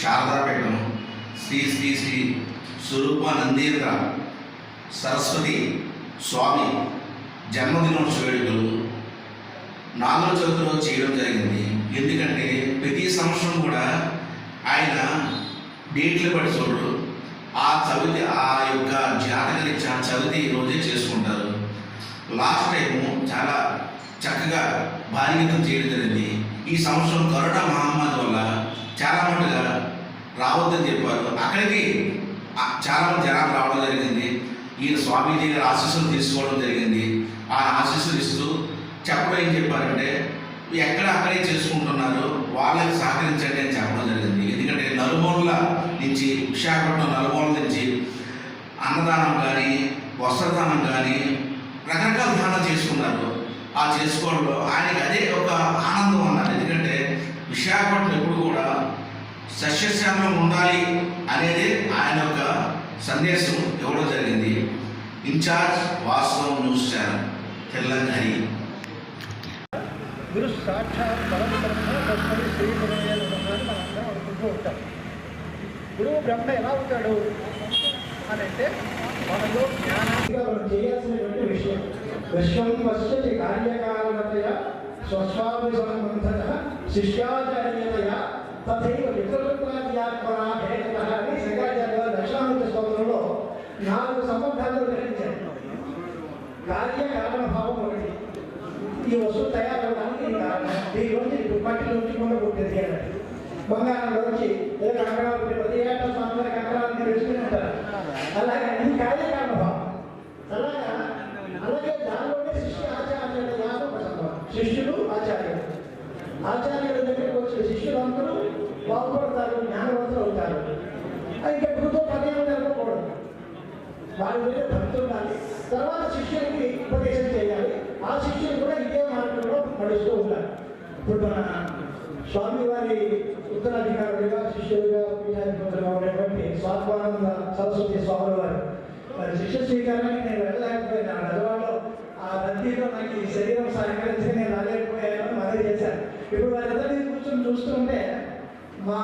శారదాపీఠం శ్రీ శ్రీ శ్రీ స్వరూపానందేంద్ర సరస్వతి స్వామి జన్మదినోత్సవ వేడుకలు 4వ చవితిలో చేయడం జరిగింది. ఎందుకంటే ప్రతి సంవత్సరం కూడా ఆయన డేట్లు బట్టి చూడరు, ఆ చవితి ఆ యొక్క జాతకరీత్యా చవితి రోజే చేసుకుంటారు. లాస్ట్ టైము చాలా చక్కగా భారీగా చేయడం జరిగింది. ఈ సంవత్సరం కరోనా మహమ్మారి వల్ల చాలా మటుగా రావద్దని చెప్పారు. అక్కడికి చాలా మంది జనాలు రావడం జరిగింది. ఈయన స్వామీజీ గారి ఆశీస్సులు తీసుకోవడం జరిగింది. ఆ ఆశీస్సులు ఇస్తూ చెప్పడం ఏం చెప్పారంటే, ఎక్కడ అక్కడే చేసుకుంటున్నారు, వాళ్ళకి సహకరించండి అని చెప్పడం జరిగింది. ఎందుకంటే నలుమూలల నుంచి, విశాఖపట్నం నలుమూలల నుంచి అన్నదానం కానీ వస్త్రదానం కానీ రకరకాల దానం చేసుకున్నారు. ఆ చేసుకోవడంలో ఆయనకి అదే ఒక ఆనందం అన్నారు. ఎందుకంటే విశాఖపట్నం ఎప్పుడు కూడా సస్యశ్యామలం ఉండాలి అనేది ఆయన యొక్క సందేశం ఇవ్వడం జరిగింది. ఇన్ఛార్జ్ వాస్తవం న్యూస్ ఛానల్ తెలంగాణ. గురు సాక్షాత్ పరబ్రహ్మ తస్మై శ్రీ గురవే నమః అని మనందరం అనుకుంటూ ఉంటాం. గురువు బ్రహ్మ ఎలా అవుతాడు అని అంటే, మనలో జ్ఞానాన్ని మనం చేయాల్సినటువంటి విషయం. విశ్వం పశ్యతి కార్యకారణతయ స్వస్వామి సంబంధత శిష్యాచార్యతయ తథైవ వికృతాధ్యాత్మనా భేదత అని శంకరాచార్య గారు దక్షిణామూర్తి స్తోత్రంలో 4 సంబంధాలు గ్రహించారు. కార్యకారణ భావం ఒకటి, ఈ వస్తువు తయారవడానికి దీనిలోంచి మట్టిలో ఉంచకుండా పుట్టింది అన్నట్టు. బంగారంలోంచి ఏదో కంకణాలు పుట్టి ప్రతి ఏటా స్వామి కంకణాలను వేసుకుని ఉంటారు. అలాగే ఇది కార్యకారణ భావం. అలాగే దానిలోనే శిష్య ఆచార్యుల యాగం ప్రసంగం. శిష్యుడు ఆచార్యుడు, ఆచార్యుల దగ్గరికి వచ్చిన శిష్యులు అందరూ బాగుపడతారు, జ్ఞానవంతులు అవుతారు. ఇంకా గురుతో పర్యాయం జరగకూడదు, వారి మీద భక్తి ఉండాలి. తర్వాత శిష్యులకి ఉపదేశం చేయాలి. ఆ శిష్యులు కూడా ఇదే మార్గంలో నడుస్తూ ఉంటారు. ఇప్పుడు మన స్వామివారి ఉత్తరాధికారులుగా శిష్యులుగా పీఠాధిపతులుగా ఉన్నటువంటి స్వాత్మానంద సరస్వతి స్వాముల వారి శిష్య స్వీకారానికి నేను వెళ్ళలేకపోయినా, గజవాడలో ఆ రద్దీలో నాకు ఈ శరీరం సహకరించి నేను రాలేకపోయాను, మనవి చేశాను. ఇప్పుడు వారిద్దరినీ కూర్చొని చూస్తుంటే మా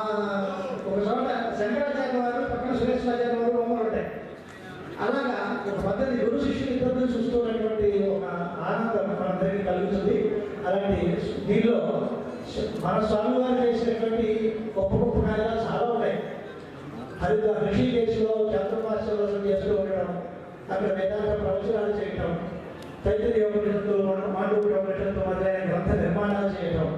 ఒక చోట శంకరాచార్య వారు పక్కన సురేశ్వరాచార్య వారు బొమ్మలు ఉంటాయి. అలాగా ఒక పద్ధతి గురు శిష్యులు ఇద్దరు చూస్తున్నటువంటి ఒక ఆనందం మనందరికీ కలుగుతుంది. అలాంటి దీనిలో మన స్వామివారు చేసినటువంటి గొప్ప గొప్ప కార్యాలు చాలా ఉన్నాయి. ఋషికేశ్లో చంద్రమాసంలో చేస్తూ ఉండడం, అక్కడ వేదాంత ప్రవచనాలు చేయటం, తైత్తరీయ ఉపనిషత్తు మాండూక్య ఉపనిషత్తు మొదలైన గ్రంథ నిర్మాణాలు చేయటం,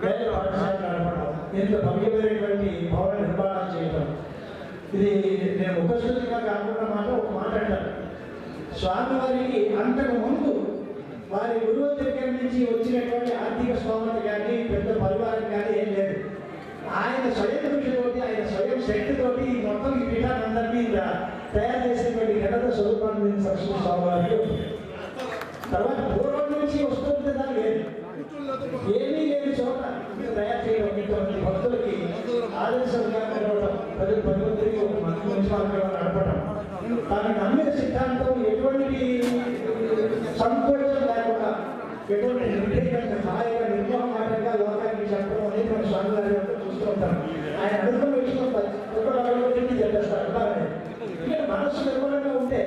వేద పాఠశాల నడపడం, ఇంత భవ్యమైనటువంటి భవన నిర్మాణాలు చేయటం. ఇది నేను ముఖస్థుతిగా కాకుండా ఒక మాట అంటాను. స్వామివారికి అంతకు ముందు వారి గురువు దగ్గర నుంచి వచ్చినటువంటి ఆర్థిక స్తోమత కానీ పెద్ద పరివారం కానీ ఏం లేదు. ఆయన స్వయం కృషితోటి, ఆయన స్వయం శక్తితోటి మొత్తం ఈ పీఠానందరినీ తయారు చేసినటువంటి ఘనత స్వరూపానంద సరస్వతి స్వామివారికి. తర్వాత పూర్వం నుంచి వస్తుంటే దాని లేదు, ఏమీ లేని చోట తయారు చేయడం, ఇంతమంది భక్తులకి ఆదర్శంగా నడవడం, ప్రజలు భగవంతుడికి ఒక మంచి మార్గంలో నడపడం, తాను నమ్మిన సిద్ధాంతం ఎటువంటి సంకోచం లేకుండా, ఎటువంటి నిర్ణయంగా హాయిగా నిర్మోహమాటంగా లోకానికి చెప్పడం అనేది మన స్వామి గారి చూస్తూ ఉంటాం. ఆయన అనుకున్న విషయం ఒకటి చెప్పేస్తారు. అలాగే ఇక్కడ మనస్సు నిర్మలంగా ఉంటే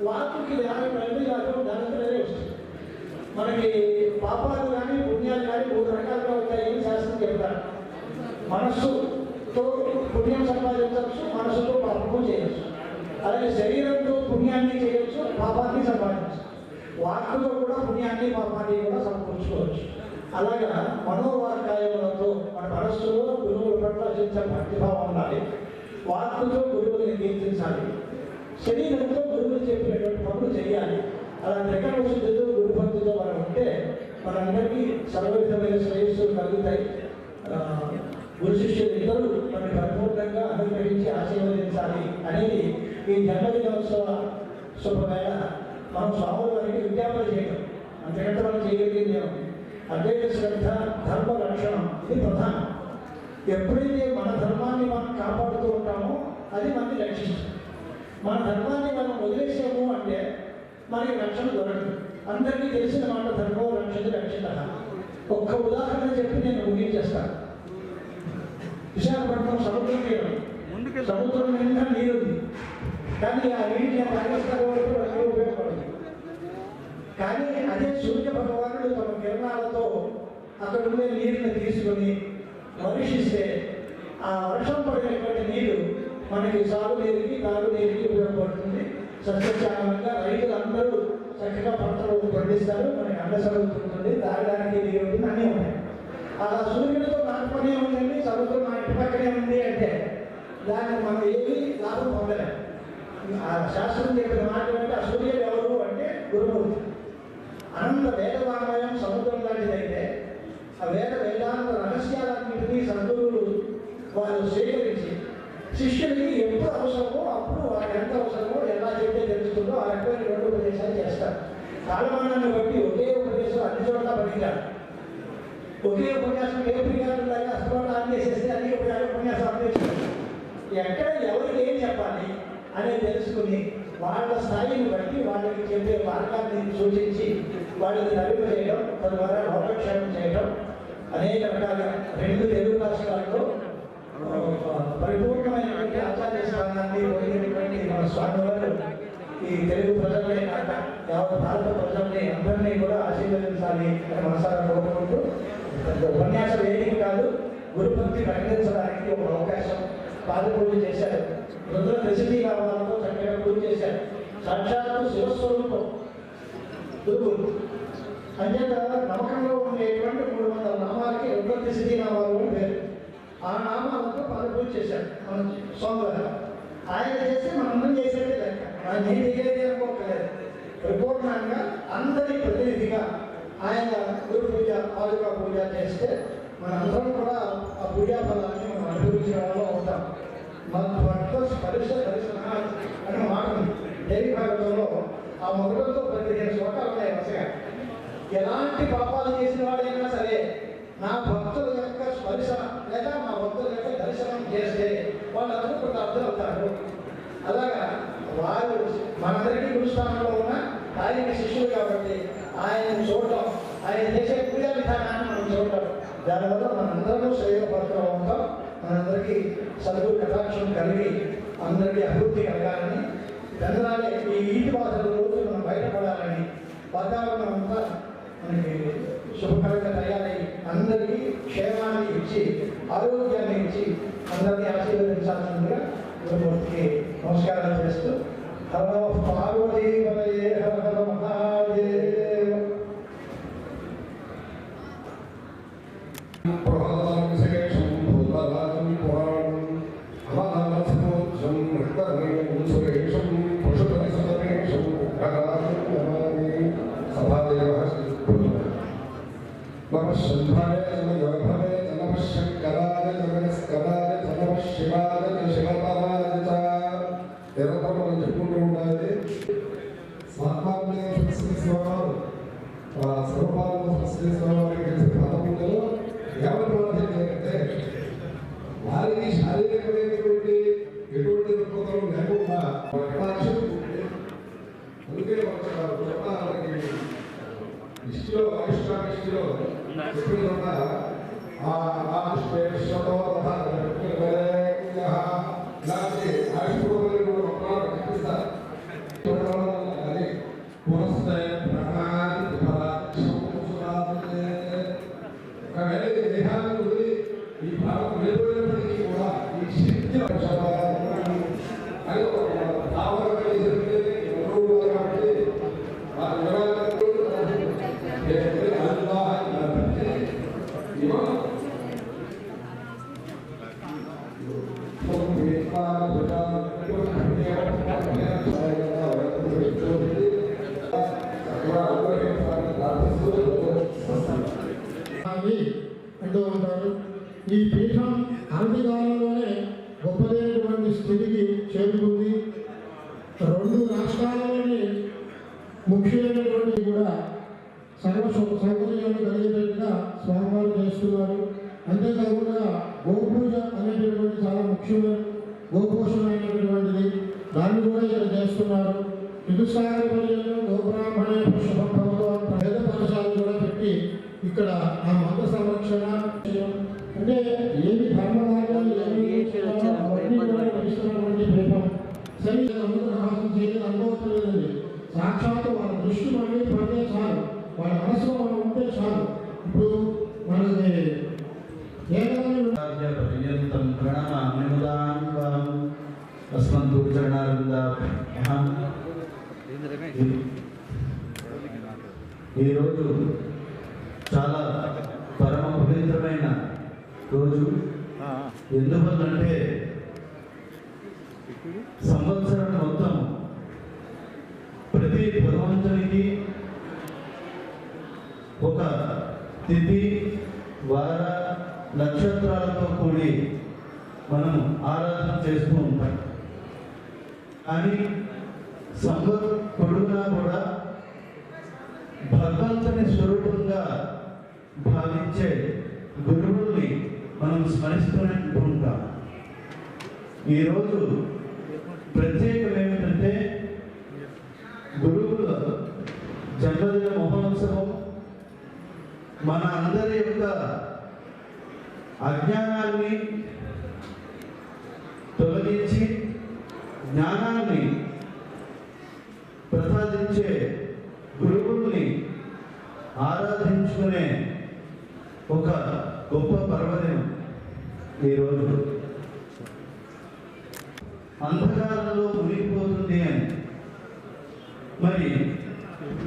వాకుకి దానితోనే వస్తుంది. మనకి పాపాలు కానీ పుణ్యాలు కానీ 3 రకాలుగా ఉంటాయని శాస్త్రం చెప్తారు. మనస్సుతో పుణ్యం సంపాదించవచ్చు, మనస్సుతో పాపము చేయవచ్చు. అలాగే శరీరంతో పుణ్యాన్ని చేయవచ్చు, పాపాన్ని సంపాదించవచ్చు. వాక్కుతో కూడా పుణ్యాన్ని పాపాన్ని కూడా సమకూర్చుకోవచ్చు. అలాగా మనోవాక్కాయములతో మన మనస్సులో గురువుల పట్ల అత్యంత భక్తిభావం ఉండాలి. వాక్కుతో గురువుని కీర్తించాలి. శరీరంతో గురువులు చెప్పినటువంటి పనులు చేయాలి. అలా త్రికరణ శుద్ధితో గురుభక్తితో మనం ఉంటే మనందరికీ సర్వవిధమైన శ్రేయస్సులు కలుగుతాయి. గురు శిష్యులు ఇద్దరు మనకి పరిపూర్ణంగా అనుగ్రహించి ఆశీర్వదించాలి అనేది ఈ జన్మదినోత్సవ శుభవేళ మనం స్వాముల వారికి విజ్ఞాపన చేయడం. అంతకంటే మనం చేయగలిగింది ఏముంది? అద్వైత శ్రద్ధ, ధర్మ రక్షణం ఇది ప్రధానం. ఎప్పుడైతే మన ధర్మాన్ని మనం కాపాడుతూ ఉంటామో అది మనకి రక్షిస్తుంది. మన ధర్మాన్ని మనం వదిలేసాము అంటే మనకి రక్షణ దొరకదు. అందరికీ తెలిసిన మాట ధర్మం రక్షణ రక్షిత. ఒక్క ఉదాహరణ చెప్పి నేను ముగించేస్తాను. విశాఖపట్నం సముద్రం తీరం, సముద్రం నిండా నీరు ఉంది, కానీ ఆ నీటిని తాగేస్తారు వరకు మనకి ఉపయోగపడదు. కానీ అదే సూర్య భగవానుడు తమ కిరణాలతో అక్కడ ఉండే నీరుని తీసుకొని వర్షిస్తే ఆ వర్షం పడినటువంటి నీరు మనకి సాగునీరుకి తాగునీరుకి ఉపయోగపడుతుంది. సస్యశ్యామలంగా రైతులందరూ చక్కగా పంటలు పండిస్తారు, మనకి అండసరుగుతుంది, తాగడానికి నీరు ఉంటుంది, అన్నీ ఉన్నాయి. అలా సూర్యుడితో నాకు పని ఉందండి, సముద్రం మా ఇంటి పక్కనే ఉంది అంటే దాన్ని మనం ఏమీ లాభం పొందలేం. ఆ శాస్త్రం చెప్పిన మాట అంటే ఆ సూర్యుడు ఎవరు అంటే గురుమూర్తి. అనంత వేదవాంగ్మయం సముద్రం లాంటిదైతే ఆ వేదాంత రహస్యాలన్నింటినీ సద్గురువులు వాళ్ళు స్వీకరించి శిష్యుడికి ఎప్పుడు అవసరమో అప్పుడు వారికి ఎంత అవసరమో ఎలా చెప్తే తెలుస్తుందో ఆ రకమైన ఉపదేశాలు చేస్తారు. కాలమానాన్ని బట్టి ఒకే ఉపదేశం అన్ని చోట్ల పనికిరాదు. ఒకే ఉపన్యాసం ఏ ఉపన్యాసంలాగా అస్తమానం ఆన్ చేసేస్తే అన్ని ఉపన్యాసం అందించారు. ఎక్కడ ఎవరికి ఏం చెప్పాలి అనేది తెలుసుకుని వాళ్ళ స్థాయిని బట్టి వాళ్ళకి చెప్పే మార్గాన్ని సూచించి వాళ్ళని నడిపేయడం, తద్వారా లోకక్షేమం చేయడం అనేక రకాలుగా 2 తెలుగు రాష్ట్రాల్లో పరిపూర్ణమైనటువంటి ఆచార్య స్థానాన్ని పొందినటువంటి మన స్వామి వారు ఈ తెలుగు ప్రజలనే కాక యావత్ భారత ప్రజల్ని అందరినీ కూడా ఆశీర్వదించాలి అని మనసారా కోరుకుంటూ, ఉపన్యాస వేదిక కాదు, గురుభక్తి ప్రకటించడానికి ఒక అవకాశం. పాదపూజ చేశారు, రుద్ర ప్రసిద్ధి నామాలతో చక్కగా పూజ చేశారు. సాక్షాత్తు శివస్వరూపం గురువు అంచేత నమ్మకంలో ఉండేటువంటి 300 నామాలకి రుద్ర ప్రసిద్ధి నామాలు అని పేరు. ఆ నామాలతో పాదపూజ చేశారు మన స్వామివారు. ఆయన చేస్తే మనందరం చేసేదే లెక్క, ఆయన ఏం దిగేది అనుకోకలేదు. పరిపూర్ణంగా అందరి ప్రతినిధిగా ఆయన గురు పూజ పాదుకా పూజ చేస్తే మనందరం కూడా ఆ పూజా ఫలాన్ని మనం అనుభవించిన వాళ్ళు అవుతాం. మన భక్త స్పరిశ దర్శన అని మాట ఉంది దేవి భాగంలో. ఆ మొదలతో 15 శ్లోకాలు ఉన్నాయి వరుసగా. ఎలాంటి పాపాలు చేసిన వాడైనా సరే నా భక్తుల యొక్క స్పర్శ లేక మా భక్తుల యొక్క దర్శనం చేస్తే వాళ్ళందరూ కృతార్థులు అవుతారు. అలాగా వారు మనందరికీ గురుస్థానంలో ఉన్న ఆయనకి శిష్యులు కాబట్టి ఆయన చూడటం, ఆయన చేసే పూజా విధానాన్ని మనం చూడటం, దానివల్ల మనందరూ శ్రేయోపరతం అవుతాం. మనందరికీ సద్గురు కటాక్షం కలిగి అందరికీ అభివృద్ధి కలగాలని, చంద్రాలే ఈ ఈటి బాధల రోజు మనం బయటపడాలని, వాతావరణం అంతా మనకి శుభకరంగా తయారై అందరికీ క్షేమాన్ని ఇచ్చి ఆరోగ్యాన్ని ఇచ్చి అందరినీ ఆశీర్వదించాల్సిందిగా గురుమూర్తికి నమస్కారాలు చేస్తూ హర పార్వతీ హర హర మహాదేవ. नमः शंभाय नमः योगभवे नमः शंकराय नमः स्कराय नमः शिवाय शिवपाय च एवं చెప్పుకుంటూ ఉండాలి. స్వాత్మాన్ని సంస్కృతివారు స్వరూపాలను సంస్కృతివారికి పదములలో ఏమంటే వారికి శారీరకమైనటువంటి ఎటువంటి రుగ్మతలు లేకుండా అందుకే మనకి ఇష్టిలో ఇష్టిలో ఎప్పుడున్నా ఇలాంటి ఆయుష్పూర్వకులు కనిపిస్తారు. అది ఒకవేళ ఈ దేహాన్ని వదిలి ఈ భాగం వెళ్ళిపోయినప్పటికీ కూడా ఈ శక్తి అది కాబట్టి వారి అంటూ ఉంటారు. ఈ పీఠం అనతి కాలంలోనే గొప్పదైనటువంటి స్థితికి చేరుకుంది. 2 రాష్ట్రాలలోని ముఖ్యమైనటువంటి కూడా సర్వ సౌకర్యాలు కలిగేటట్టుగా స్వామివారు చేస్తున్నారు. అంతేకాకుండా గోపూజ అనేటటువంటి చాలా ముఖ్యమైన గోపోషణమైనటువంటిది, దాన్ని కూడా ఇక్కడ చేస్తున్నారు. ఋతుసాగర పర్యంలో గోబ్రాహ్మణే శుభం భవతు వేద పాఠశాలను కూడా పెట్టి ఇక్కడ ఆ మత సంరక్షణ అంటే ఏమి ధర్మ మార్గాలు तं प्रणमामि मुदान्वाम् अस्मन्तु చరణారవిందాభ్యాం. ఈరోజు చాలా పరమ పవిత్రమైన రోజు. ఎందువల్లంటే సంవత్సరం మొత్తం ప్రతి భగవంతునికి ఒక తిథి వార నక్షత్రాలతో కూడి మనం ఆరాధన చేస్తూ ఉంటాం. కానీ పొడుగునా కూడా భగవంతుని స్వరూపంగా భావించే గురువుల్ని మనం స్మరిస్తూనే ఉంటాం. ఈరోజు ప్రత్యేకం ఏమిటంటే గురువుల జన్మదిన మహోత్సవం మన అందరి యొక్క అజ్ఞానాన్ని తొలగించి జ్ఞానాన్ని ప్రసాదించే గురువుల్ని ఆరాధించుకునే ఒక గొప్ప పర్వదినం ఈరోజు. అంధకారంలో మునిగిపోతుంది అని, మరి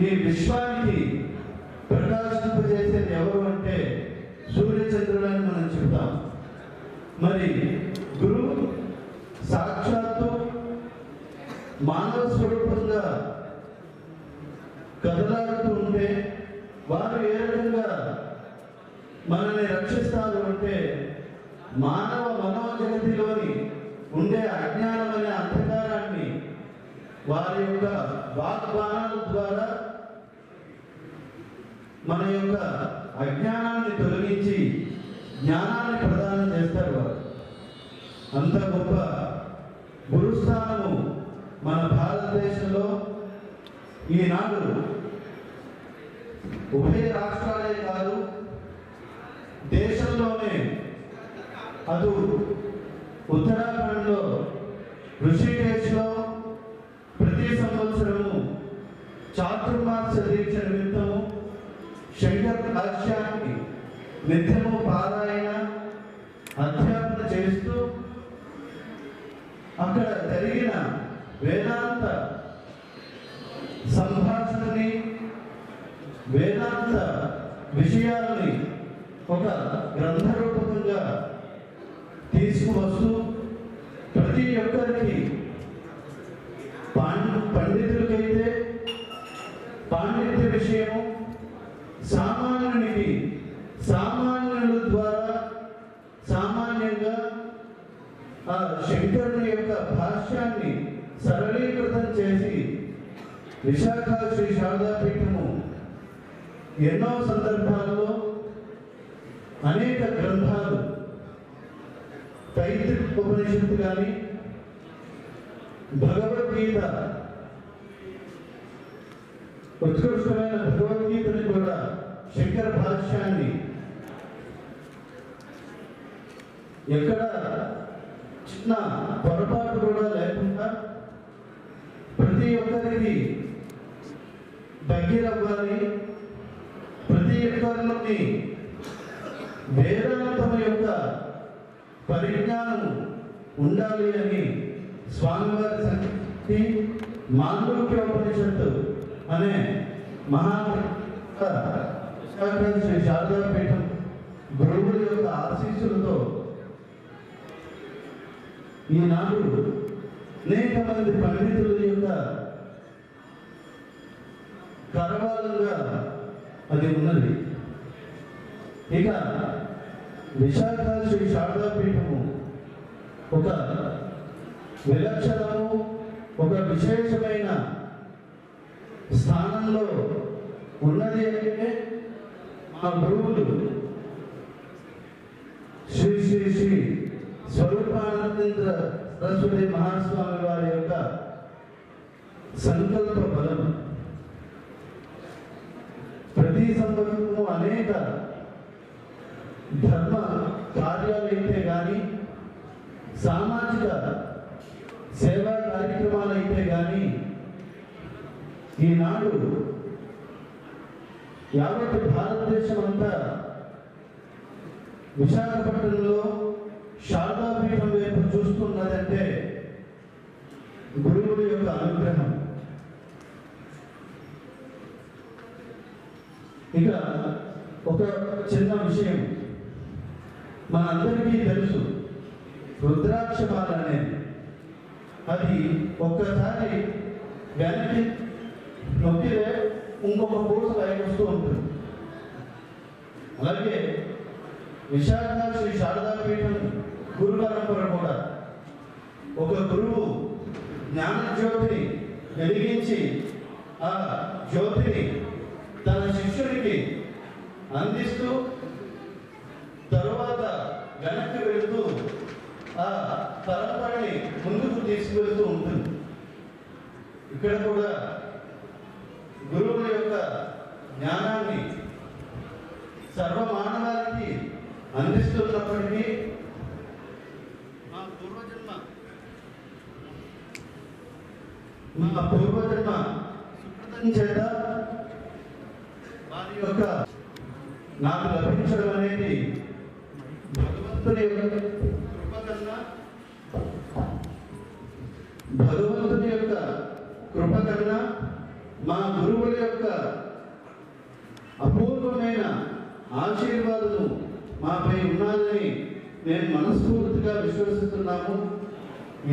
ఈ విశ్వానికి ప్రకాశింపజేసేది ఎవరు అంటే సూర్యచంద్రులని మనం చెప్తాం. మరి గురువు సాక్షాత్తు మానవ స్వరూపంగా కదలాడుతూ ఉంటే వారు ఏ రకంగా మనల్ని రక్షిస్తారు అంటే మానవ మనోజగతిలోని ఉండే అజ్ఞానం అనే అంధకారాన్ని వారి యొక్క వాగ్బాణాల ద్వారా మన యొక్క అజ్ఞానాన్ని తొలగించి జ్ఞానాన్ని ప్రదానం చేస్తారు వారు. అంత గొప్ప గురుస్థానము మన భారతదేశంలో ఈనాడు ఉభయ రాష్ట్రాలే కాదు, దేశంలోనే అదు ఉత్తరాఖండ్లో ఋషికేశ్లో ప్రతి సంవత్సరము చాతుర్మాస దీక్ష నిమిత్తము శంకర్ భాష్యాన్ని నిత్యము పారాయణ అధ్యాపన చేస్తూ అక్కడ జరిగిన వేదాంత సంభాషణని, వేదాంత విషయాలని ఒక గ్రంథ రూపకంగా తీసుకువస్తూ ప్రతి ఒక్కరికి పండితులకైతే పాండిత్య విషయము, సామాన్యునికి సామాన్యుల ద్వారా సామాన్యంగా ఆ శంకరుని యొక్క భాష్యాన్ని సరళీకృతం చేసి విశాఖ శ్రీ శారదాపీఠము ఎన్నో సందర్భాల్లో అనేక గ్రంథాలు, తైత్తిరీయ ఉపనిషత్తు కానీ, భగవద్గీత, ఉత్కృష్టమైన భగవద్గీతని కూడా శంకర భాష్యాన్ని ఎక్కడ చిన్న పొరపాటు కూడా లేకుండా ప్రతి ఒక్కరికి దగ్గరవ్వాలి, ప్రతి ఒక్కరిలోని వేదాంతం యొక్క పరిజ్ఞానం ఉండాలి అని స్వామివారి సంకల్పి మాండూక్యోపనిషత్తు అనే శ్రీ శారదాపీఠం గురువుల యొక్క ఆశీస్సులతో ఈనాడు అనేక మంది పండితుల యొక్క కరవాలంగా అది ఉన్నది. ఇక విశాఖ శ్రీ శారదాపీఠము ఒక విలక్షణము, ఒక విశేషమైన స్థానంలో ఉన్నది అంటే మా గురువులు శ్రీ శ్రీ శ్రీ స్వరూపానందేంద్ర సరస్వతి మహాస్వామి వారి యొక్క సంకల్ప బలం. ప్రతి సంవత్సరము అనేక ధర్మ కార్యాలైతే కానీ, సామాజిక సేవా కార్యక్రమాలైతే కానీ ఈనాడు యావత్ భారతదేశం అంతా విశాఖపట్నంలో శారదాపీఠం వైపు చూస్తున్నదంటే గురువుడి యొక్క అనుగ్రహం. ఇక ఒక చిన్న విషయం మనందరికీ తెలుసు, రుద్రాక్షమాల అనేది. అది ఒక్కసారి వెనక్కి నొక్కితే ఇంకొక పూస పైకి వస్తూ ఉంటుంది. అలాగే విశాఖ శ్రీ శారదాపీఠం గురు పరంపర కూడా ఒక గురువు జ్ఞానజ్యోతిని వెలిగించి ఆ జ్యోతిని తన శిష్యుడికి అందిస్తూ తరువాత వెనక్కి వెళుతూ ఆ పరంపరని ముందుకు తీసుకువెళ్తూ ఉంటుంది. ఇక్కడ కూడా గురువుల యొక్క జ్ఞానాన్ని సర్వమానవానికి అందిస్తున్నప్పటికీ మా పూర్వజన్మ సుకృతం చేత వారి యొక్క నాకు లభించడం అనేది భగవంతుని యొక్క కృప కన్నా మా గురువుల యొక్క అపూర్వమైన ఆశీర్వాదము మాపై ఉన్నదని నేను మనస్ఫూర్తిగా విశ్వసిస్తున్నాము.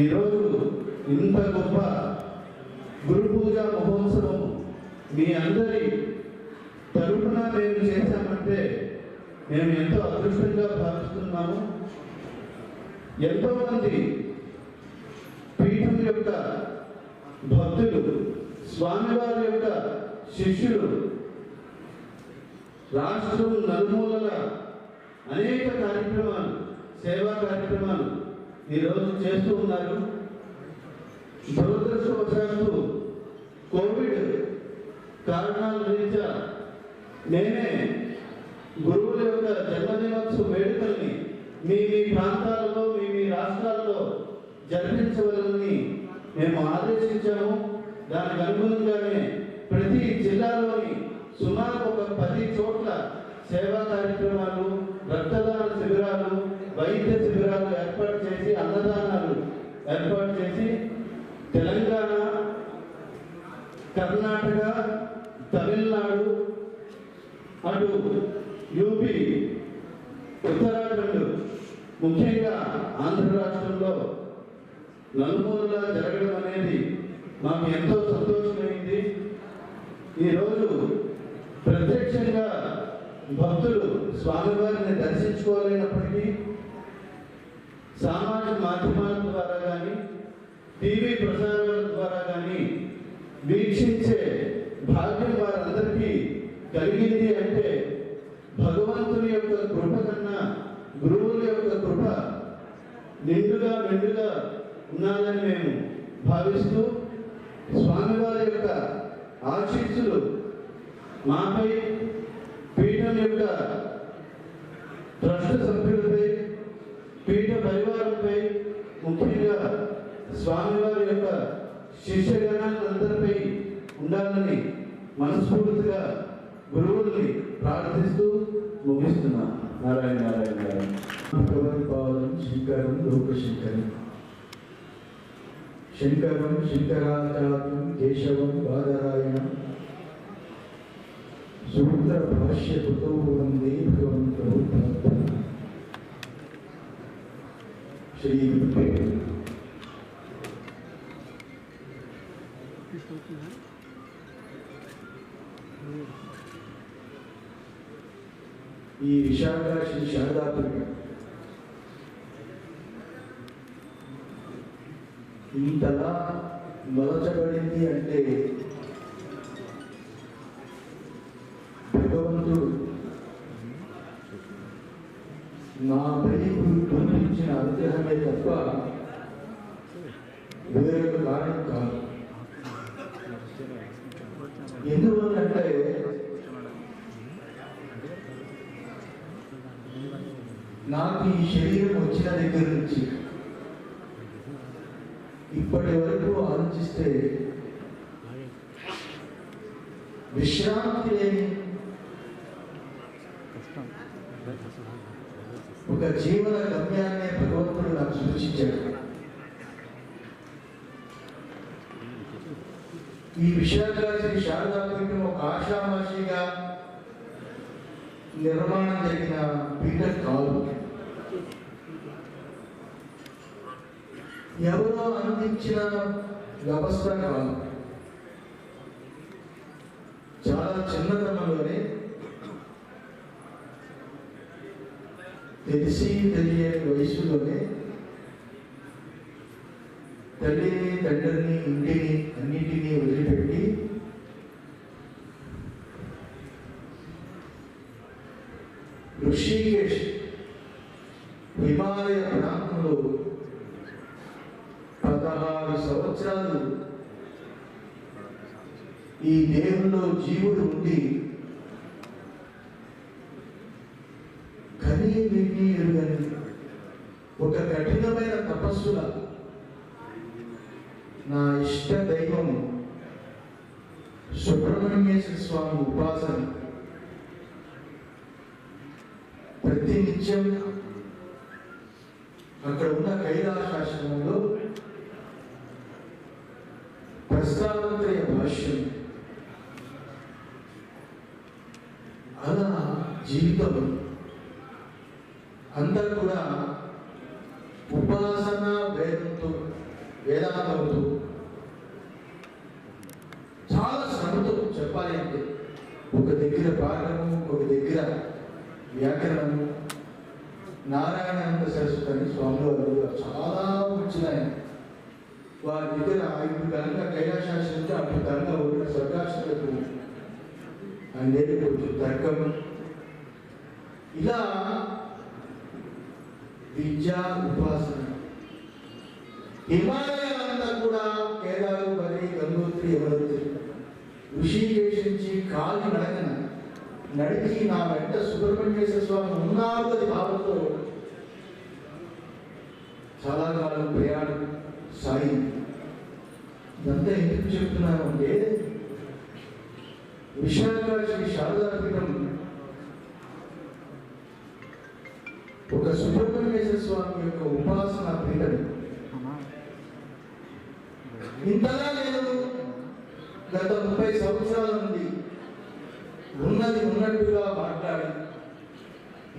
ఈరోజు ఇంత గొప్ప గురు పూజ మహోత్సవం మీ అందరి తరపున మేము చేశామంటే మేము ఎంతో అదృష్టంగా భావిస్తున్నాము. ఎంతో మంది పీఠం యొక్క భక్తులు, స్వామివారి యొక్క శిష్యులు రాష్ట్రం నలుమూలల అనేక కార్యక్రమాలు, సేవా కార్యక్రమాలు ఈరోజు చేస్తూ ఉన్నారు. దురదృష్టవశాత్తు కోవిడ్ కారణాల రీత్యా నేనే గురువుల యొక్క జన్మదినోత్సవ వేడుకల్ని మీ ప్రాంతాలలో మీ రాష్ట్రాల్లో జరిపించవాలని మేము ఆదేశించాము. దానికి అనుగుణంగానే ప్రతి జిల్లాలోని సుమారు ఒక 10 చోట్ల సేవా కార్యక్రమాలు, రక్తదాన శిబిరాలు, వైద్య శిబిరాలు ఏర్పాటు చేసి, అన్నదానాలు ఏర్పాటు చేసి తెలంగాణ, కర్ణాటక, తమిళనాడు, అటు యూపీ, ఉత్తరాఖండ్, ముఖ్యంగా ఆంధ్ర రాష్ట్రంలో నలుమూలలా జరగడం అనేది మాకు ఎంతో సంతోషమైంది. ఈరోజు ప్రత్యక్షంగా భక్తులు స్వామివారిని దర్శించుకోలేనప్పటికీ సామాజిక మాధ్యమాల ద్వారా కానీ, టీవీ ప్రసారాల ద్వారా కానీ వీక్షించే భాగ్యం వారందరికీ కలిగింది అంటే భగవంతుని యొక్క కృప కన్నా గురువుల యొక్క కృప నిండుగా మెండుగా ఉన్నదని మేము భావిస్తూ, స్వామివారి యొక్క ఆశీస్సులు మాపై, పీఠం యొక్క ట్రస్ట్ సభ్యులపై, పీఠ పరివారంపై, ముఖ్యంగా స్వామివారి యొక్క శిష్యగణాలందరిపై ఉండాలని మనస్ఫూర్తిగా గురువుల్ని ప్రార్థిస్తూ ముగిస్తున్నాను. నారాయణ నారాయణ నారాయణ. భగవత్పాదం శంకరం లోకశంకరం, శంకరం శంకరాచార్యం కేశవం బాదరాయణం, సూత్ర భాష్య కృతో వందే భగవంతో శ్రీ ఈ విశాఖ శ్రీ శారదాపీఠం ఇంతలా మలచబడింది అంటే భగవంతుడు నాపై పంపించిన అనుగ్రహమే తప్ప వేరొక కారణం కాదు. ఎందువల్లంటే నాకు ఈ శరీరం వచ్చిన దగ్గర నుంచి ఇప్పటి వరకు ఆలోచిస్తే విశ్రాంతి లేని ఒక జీవన గమ్యాన్నే భగవంతుడు నాకు సూచించాడు. ఈ విశాఖ శ్రీ శారదాపీఠం ఒక ఆషామాషిగా నిర్మాణం జరిగిన పీఠం కాదు. ఎవరో అందించిన వ్యవస్థ కాదు. చాలా చిన్నతనంలోనే తెలిసి తెలియని వయసులోనే తల్లిని, తండ్రిని, ఇంటిని అన్నింటినీ వదిలిపెట్టి ఋషికేశ్ హిమాలయ ప్రాంతంలో 16 సంవత్సరాలు ఈ దేహంలో జీవుడు ఉండి కనీ విని ఎరుగని ఒక కఠినమైన తపస్సుల నా ఇష్ట దైవం సుబ్రహ్మణ్యేశ్వర స్వామి ఉపాసన ప్రతినిత్యం అక్కడ ఉన్న కైలాసాశ్రమంలో ప్రస్తావత్రయ భాష్యం అలా జీవితం అంతా కూడా ఉపాసన వేదాంతంతో చాలా శ్రమతో చెప్పాలి అంటే ఒక దగ్గర పాఠము, ఒక దగ్గర వ్యాకరణము. నారాయణానంద సరస్వతి అని స్వామి వారు చాలా వచ్చినాయి. వారి దగ్గర ఇప్పుడు కనుక కైలాసాశ్రమంతో అప్పుడు కనుక ఉన్న స్వర్గాశ్రమకు అనేది కొంచెం తర్కం. ఇలా విద్యా ఉపాసన హిమాలయాలంతా కూడా కేదారు, బరి, గంగోత్రి, యమునోత్రి, ఋషికేశ్ నుంచి కాలి నడిచి నా వెంట సుబ్రహ్మణ్యేశ్వర స్వామి ఉన్నారు అని భావంతో చాలా కాలం ప్రయాణం సాగింది. ఇదంతా ఎందుకు చెప్తున్నాను అంటే విశాఖ శ్రీ శారదాపీఠం ఒక సుబ్రహ్మణ్యేశ్వర స్వామి యొక్క ఉపాసన పీఠం. ఇంతగా నేను గత 30 సంవత్సరాల నుండి ఉన్నది ఉన్నట్టుగా మాట్లాడి,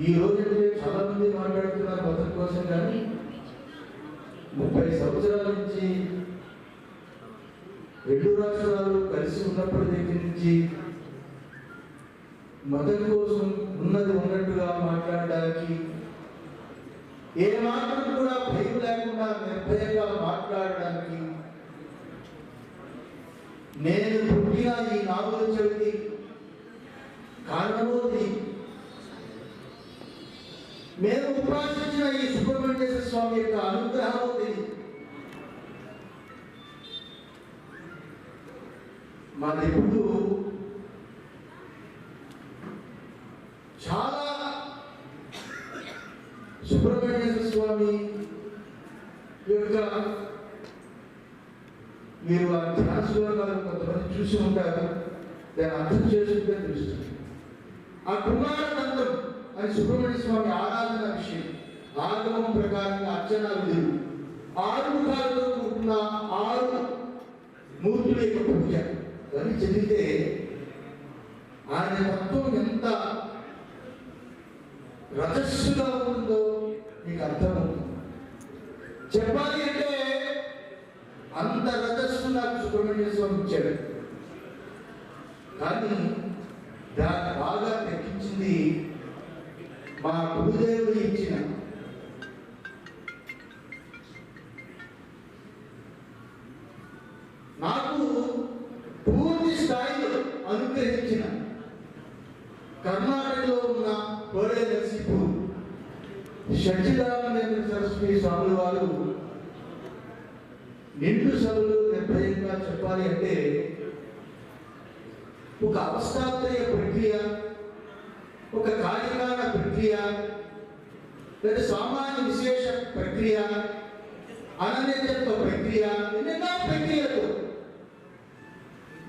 ఈ రోజు చాలా మంది మాట్లాడుతున్నారు మతం కోసం, కానీ 30 సంవత్సరాల నుంచి 2 రాష్ట్రాలు కలిసి ఉన్నప్పటి దగ్గర నుంచి మతం కోసం ఉన్నది ఉన్నట్టుగా మాట్లాడడానికి, ఏ మాత్రం కూడా భయం లేకుండా నిర్భయంగా మాట్లాడడానికి, నేను పుట్టిన ఈ 4వ చవితి కారణమోది మేము ఉపాసించిన ఈ సుబ్రహ్మణ్యేశ్వర స్వామి యొక్క అనుగ్రహం ఉంది. మాది ఇప్పుడు చాలా సుబ్రహ్మణ్యేశ్వర స్వామి యొక్క మీరు ఆ ధ్యాన శ్లోకాలు కొంతమంది చూసి ఉంటారు, దాన్ని అర్థం చేసుకుంటే తెలుస్తుంది. ఆ కుమారతంత్రం అని సుబ్రహ్మణ్య స్వామి ఆరాధన విషయం, ఆగమం ప్రకారంగా అర్చనా విధులు, 6 ముఖాలతో కూడుకున్న 6 మూర్తుల యొక్క పూజ అని చదివితే ఆయన తత్వం ఎంత రజస్సుగా ఉంటుందో మీకు అర్థమవుతుంది. చెప్పాలి అంటే అంత రజస్సు నాకు సుబ్రహ్మణ్య స్వామి ఇచ్చాడు. కానీ దాన్ని బాగా తగ్గించింది మా గురుదేవుడు ఇచ్చిన నాకు పూర్తి స్థాయిలో అనుగ్రహించిన కర్ణాటకలో ఉన్న కోడే నరసీపూర్ సచ్చిదానంద సరస్వతి స్వాముల వారు నిండు సభలు నిర్భయంగా చెప్పాలి అంటే ఒక అవస్థాత్రయ ప్రక్రియ, ఒక కార్యకారణ ప్రక్రియ, లేదా సామాన్య విశేష ప్రక్రియ, అనన్యతత్వ ప్రక్రియ, ఎన్నెన్నో ప్రక్రియలతో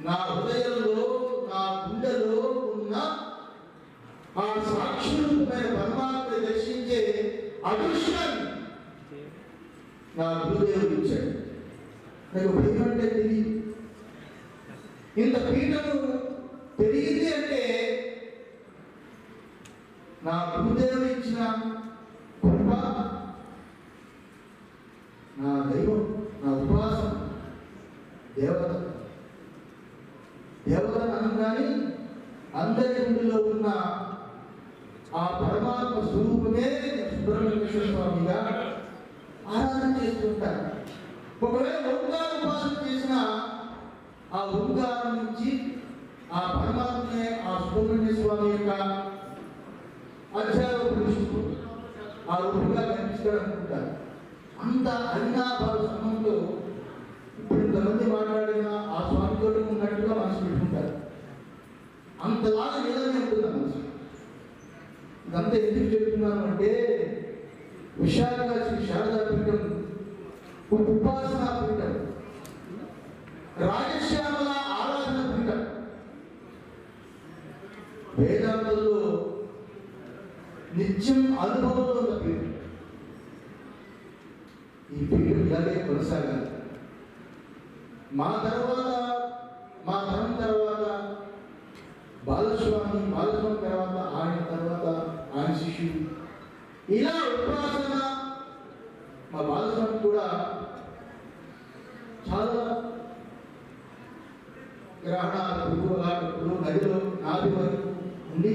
నా హృదయంలో, నా గుండెలో ఉన్న ఆ సాక్షి రూపమైన పరమాత్మ దర్శించే అదృష్టాన్ని నా గురుదేవుడు ఇచ్చాడు. నాకు భయం అంటే తెలియదు. ఇంత పీఠము తెలియదు అంటే నా గురుదేవుడు ఇచ్చిన కృప, నా దైవం, నా ఉపాసన, దేవత. దేవతను అనగానే అందరి గుడిలో ఉన్న ఆ పరమాత్మ స్వరూపమే సుబ్రహ్మణ్యేశ్వర స్వామిగా ఆరాధన చేస్తుంటారు. ఒకవేళ ఓంకార ఉపాసన చేసిన ఆ ఓంకారం నుంచి ఆ పరమాత్మనే ఆ సుబ్రహ్మణ్య స్వామి యొక్క అధ్యాయ పురుషుడు ఆ రూపంగా కనిపిస్తాడు అనుకుంటారు. అంత అవినాభావ సంబంధంతో ఇప్పుడు ఇంతమంది మాట్లాడిన ఆ స్వామితో ఉన్నట్టుగా మనసు పెట్టుకుంటారు. అంతలాగా నిజమే ఉంటుంది ఆ మనసు. ఇదంతా ఎందుకు చెప్తున్నాను అంటే విశాఖ శ్రీ శారదా పీఠం ఉపాసనా పీఠం, రాజశ్యామల ఆరాధన పీఠం, వేదాంతంలో నిత్యం అనుభవంలో ఉన్న పీఠం. ఈ పీఠం ఇలాగే కొనసాగాలి. మా తరం తర్వాత బాలస్వామి తర్వాత ఆయన తర్వాత ఆయన శిష్యుడు, ఇలా ఉపాసన. మా బాలస్వామి కూడా చాలా గ్రహణాలు, అలాంటప్పుడు నదిలో నాది వరకు ఉండి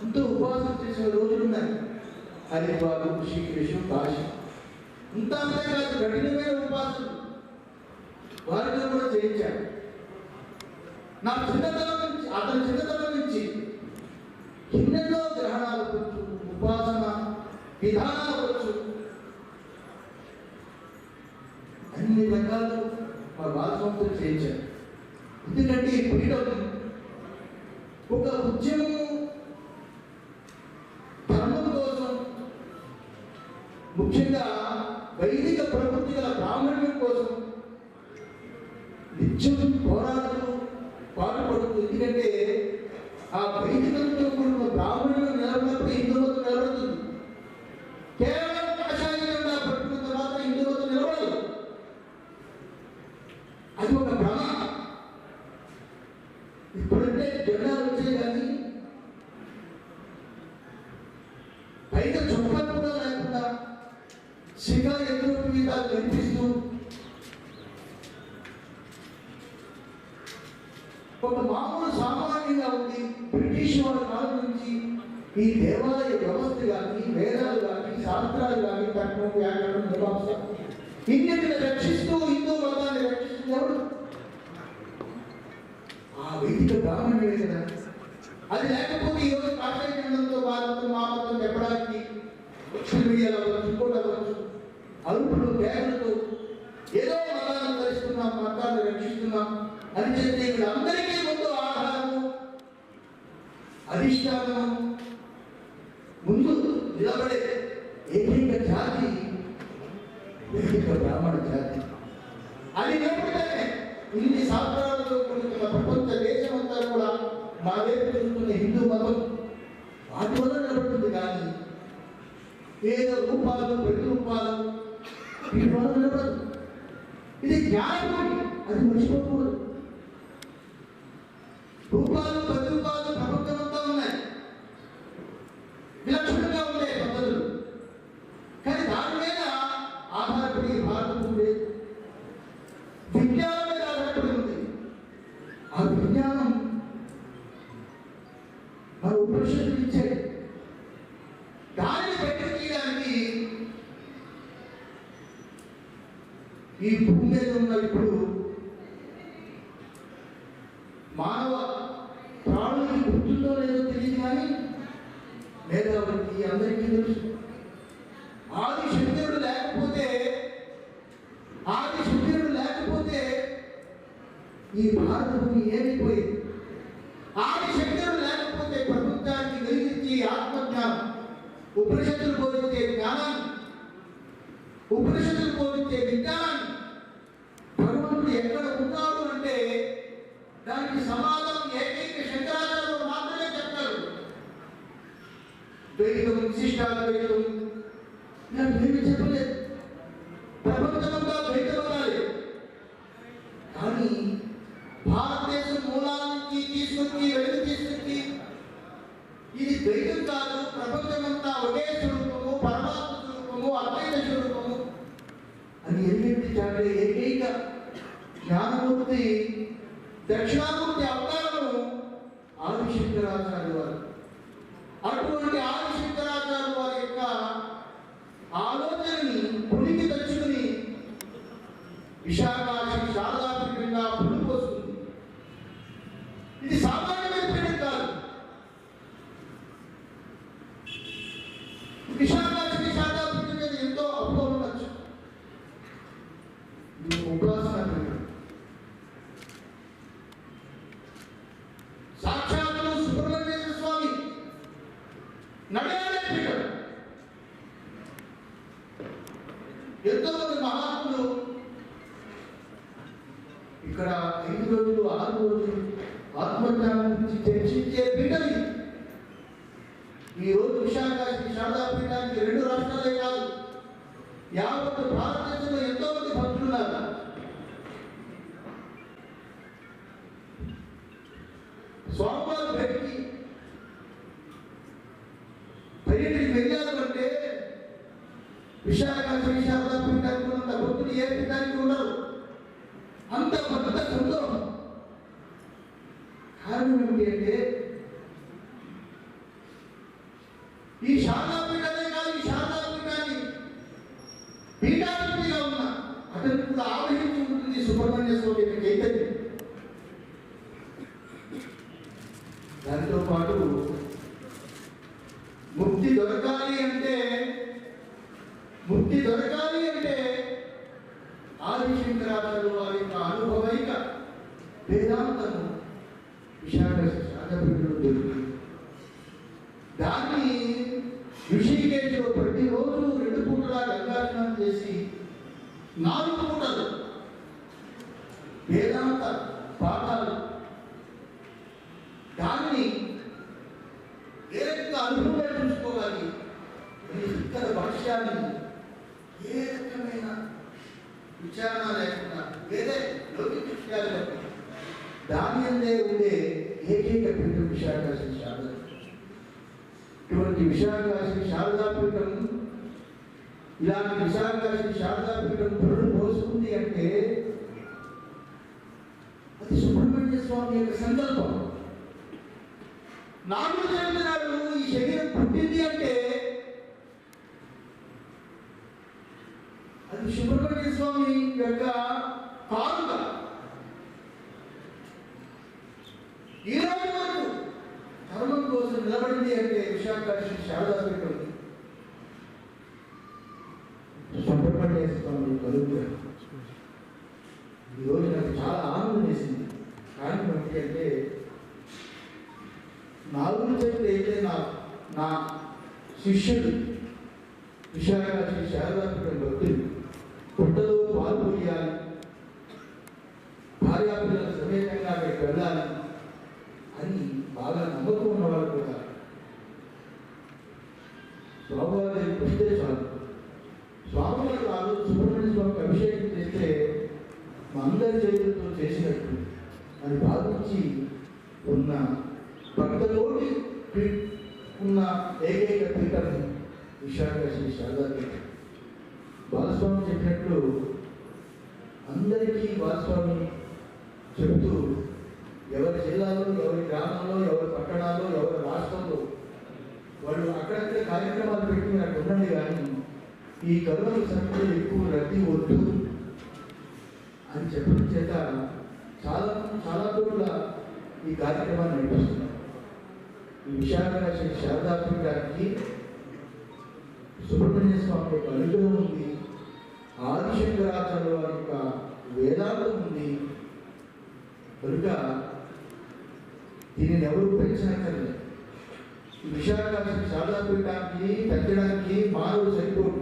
ఎంతో ఉపాసన చేసిన రోజులు ఉన్నాయి. హరిద్వారు, ఋషికేశం, కాశీ, ఇంత కాదు కఠినమైన ఉపాసన వారితో కూడా చేయించాడు. నా చిన్నతనం నుంచి, అతని చిన్నతనం నుంచి ఎన్నెన్నో గ్రహణాలు వచ్చు, ఉపాసన విధానాలు వచ్చు, అన్ని రకాలు మా బాలస్వామితో చేయించారు. ఎందుకంటే ఈ పీఠం ఒక ఉద్యమం ధర్మం కోసం, ముఖ్యంగా వైదిక ప్రవృత్తి గల బ్రాహ్మణ్యం కోసం నిత్యం పోరాడుతూ పాటుపడుతూ. ఎందుకంటే ఆ వైదికంతో కూడిన బ్రాహ్మణ్యం నిలబడినప్పుడు హిందూ మతం నిలబడుతుంది. కేవలం కాషాయంగా పట్టుకున్నంత మాత్రం హిందూ మతం నిలబడదు. అది ఒక భ్రమ. ఇప్పుడంటే జెండాలు వచ్చాయి కానీ పైగా చొక్కా కూడా లేకుండా శిఖా ఎదురు మీద కనిపిస్తూ ఒక మామూలు సామాన్యంగా ఉంది. బ్రిటిష్ వాళ్ళ కాలం నుంచి ఈ దేవాలయ వ్యవస్థ కానీ, వేదాలు కానీ, శాస్త్రాలు కానీ, తర్కం, వ్యాకరణం, మీమాంస ఇన్నిటిని రక్షిస్తూ హిందూ మతాన్ని రక్షిస్తుంది ఎవరు? ఆ వైదిక బ్రాహ్మణుడే కదా. అది లేకపోతే ఈరోజు కాషాయ జెండంతో భారతం మా మతం చెప్పడానికి సోషల్ మీడియాలో అవ్వచ్చు, ఇంకోటి అవ్వచ్చు, అరుపులు కేకలతో ఏదో మతాన్ని ధరిస్తున్నాం, మతాన్ని రక్షిస్తున్నాం అని చెప్తే వీళ్ళందరికీ ముందు ఆహారము, అధిష్టానము, ముందు నిలబడే ఏకైక జాతి వైదిక బ్రాహ్మణ జాతి. అది లేకపోతేనే ఇన్ని శాస్త్రాలతో కూడుకున్న ప్రపంచ దేశం అంతా కూడా మా వైపు చూస్తున్న హిందూ మతం వాటి వల్ల నిలబడుతుంది. కానీ ఏదో రూపాలు, ప్రతిరూపాలు వీటి వల్ల నిలబడదు. ఇది జ్ఞానం, అది మర్చిపోకూడదు. రూపాలు, ప్రతిరూపాలు ప్రపంచమంతా ఉన్నాయి, విలక్షణంగా ఉంటాయి పద్ధతులు. కానీ దాని మీద ఆధారపడి భారతం ఉంది, విజ్ఞానం మీద ఆధారపడి ఉంది. ఆ విజ్ఞానం మన ఉపనిషత్తులు ఇచ్చాయి. దానిని బయటకు తీయడానికి ఈ భూమి మీద ఉన్న ఇప్పుడు మానవ ప్రాణులకి గుర్తుందో లేదో తెలియదు కానీ మేధావులకి అందరికీ తెలుసు. ఆది శంకరుడు లేకపోతే ఈ భారత భూమి ఏమైపోయేది? ఆది శంకరుడు లేకపోతే ప్రపంచానికి వెలిగించి ఆత్మజ్ఞానం, ఉపనిషత్తులు బోధించే జ్ఞానాన్ని, ఉపనిషత్తులు బోధించే విజ్ఞానాన్ని భగవంతుడు ఎక్కడ ఉన్నాడు అంటే దానికి సమాధానం ఏకైక శంకరాచార్యులు మాత్రమే చెప్తారు. ద్వైతం, విశిష్టాద్వైతం, నేను ఏమి చెప్పలేదు. ప్రపంచమంతా ద్వైతమనాలి, కానీ భారతదేశం మూలాల నుంచి తీసుకొచ్చి వెలుగు తీసుకొచ్చి ఇది ద్వైతం కాదు, ప్రపంచమంతా ఒకే స్వరూపము, పరమాత్మ స్వరూపము, అద్వైత స్వరూపము అని ఎన్నింటి చాటే ఏకైక జ్ఞానమూర్తి దక్షిణామూర్తి అవతారము ఆదిశంకరాచార్య వారు. అటువంటి ఆదిశంకరాచార్య వారి యొక్క ఆలోచనని పులికి తెచ్చుకుని విశాఖాక్షి శారదాపీఠంగా పులుపు వస్తుంది. ఇది సామాన్యమైన పీఠం కాదు. విశాఖాక్షి శారదాపీఠం మీద ఎంతో అపోహ ఉండొచ్చు. ఇది ఉపాసన పీఠం. సాక్షాత్తు సుబ్రహ్మణ్యేశ్వర స్వామి నడయాడే పీఠం. ఎంతో మంది మహాత్ములు ఇక్కడ 5 రోజులు 6 రోజులు ఆత్మజ్ఞానం గురించి చర్చించే పీఠం ఇది. ఈ రోజు విశాఖాక్షి శారదా పీఠానికి 2 రాష్ట్రాలే కాదు, యావత్ భారతదేశంలో ఎంతో మంది భక్తులు ఉన్నారు. స్వామివారి బయటికి పర్యటనకి వెళ్ళారు అంటే విశాఖాక్షి శారదా పీఠానికి ఉన్నంత భక్తులు ఏ పీఠానికి ఉండరు. అంత పెద్ద సంతోషం. కారణం ఏమిటి అంటే ఈ శారదా పీఠాలే కాదు, ఈ శారదా పీఠాన్ని పీఠాధిపతిగా ఉన్న అతను కూడా ఆవహించి ఉంటుంది సుబ్రహ్మణ్య స్వామి యొక్క చైతన్యం. దానితో పాటు ముక్తి దొరకాలి అంటే ఆదిశంకరాచార్య వారి యొక్క అనుభవైక వేదాంతము విశాఖాక్షి శారదాపీఠంలో దొరికింది. దాన్ని ఋషికేశ్లో ప్రతిరోజు 2 పూటలా గంగాస్నానం చేసి 4 పూటలు వేదాంత పాఠాలు దాన్ని ఏ రకంగా అనుభవంగా చూసుకోవాలి, ఇక్కడ భాష్యాన్ని ఏ రకమైన విచారణ లేకుండా వేరే లౌకిక విషయాలు లేకుండా దాని అందే ఉండే ఏకైక పీఠం విశాఖాక్షి శారదా. ఇటువంటి విశాఖాక్షి శారదాపీఠం, ఇలాంటి విశాఖాక్షి శారదాపీఠం పురుడు పోసుకుంది అంటే అది సుబ్రహ్మణ్య స్వామి యొక్క సంకల్పం. 4వ జయంతి నాడు ఈ శరీరం పుట్టింది అంటే అది సుబ్రహ్మణ్య స్వామి యొక్క కానుక. ఈ రోజు వరకు ధర్మం కోసం నిలబడింది అంటే విశాఖాక్షి శారదాపీఠం సుబ్రహ్మణ్య స్వామి కలుగు. ఈరోజు నాకు చాలా ఆనందం వేసింది. కారణం ఏమిటి అంటే 4వ జయంతి అయితే నా శిష్యుడు విశాఖాక్షి శారదాపీఠం భక్తులు పుట్టలో పాలు పోయాలి, భార్యాపిల్లల సమేతంగా అక్కడికి వెళ్ళాలి అని బాగా నమ్మకం ఉన్నవారు కూడా స్వామివారి దగ్గరికి వస్తే చాలు. స్వామివారు ఆ రోజు సుబ్రహ్మణ్య స్వామికి అభిషేకం చేస్తే మా అందరి చేతులతో చేసినట్టు అని భావించి ఉన్న భక్తలోని ఉన్న ఏకైక పీఠం విశాఖాక్షి శారదాపీఠం. బాలస్వామి చెప్పినట్లు అందరికీ బాలస్వామి చెబుతూ ఎవరి జిల్లాలో, ఎవరి గ్రామంలో, ఎవరి పట్టణాల్లో, ఎవరి రాష్ట్రంలో వాళ్ళు అక్కడక్కడ కార్యక్రమాలు పెట్టి నాకు ఉండండి, కానీ ఈ కరోనా సమయంలో ఎక్కువ రద్దీ వద్దు అని చెప్పడం చేత చాలా చోట్ల ఈ కార్యక్రమాన్ని నడిపిస్తున్నారు. ఈ విశాఖాక్షి శారదాపీఠానికి సుబ్రహ్మణ్య స్వామి యొక్క అనుగ్రహం ఉంది, ఆదిశంకరాచార్య వారి యొక్క వేదాంతం ఉంది. కనుక దీనిని ఎవరు పెంచనక్కర్లేదు. ఈ విశాఖాక్షి శారదాపీఠానికి పెంచడానికి మానవుడు సరిపోడు,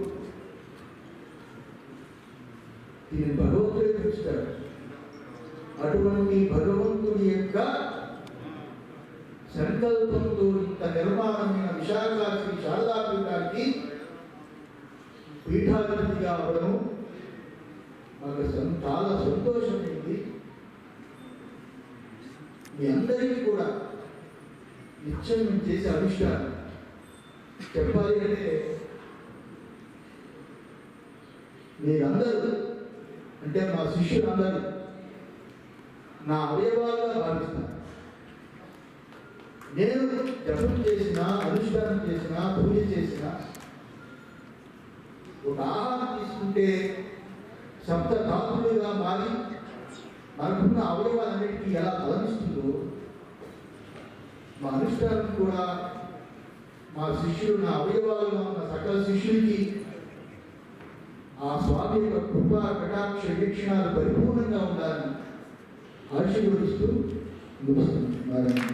దీన్ని భగవంతుడే పెంచుతాడు. అటువంటి భగవంతుడి యొక్క సంకల్పంతో ఇంత నిర్మాణమైన విశాఖాక్షి శారదాపీఠానికి పీఠాధిపతిగా అవ్వడం మాకు చాలా సంతోషమైంది. మీ అందరికీ కూడా నిత్యం మేము చేసే అనుష్ఠానం చెప్పాలి అంటే మీరందరూ అంటే మా శిష్యులందరూ నా అవయవాలుగా భావిస్తారు. నేను జపం చేసిన, అనుష్ఠానం చేసిన, పూజ చేసిన, ఒక ఆహారం తీసుకుంటే సప్త ధాతులుగా మారి మనకున్న అవయవాలన్నిటికీ ఎలా బలమిస్తుందో మా అనుష్ఠానం కూడా మా శిష్యులు, నా అవయవాలుగా ఉన్న సకల శిష్యులకి ఆ స్వామి యొక్క కృపా కటాక్ష వీక్షణాలు పరిపూర్ణంగా ఉండాలని ఆశీర్వదిస్తూ ముగిస్తున్నాను.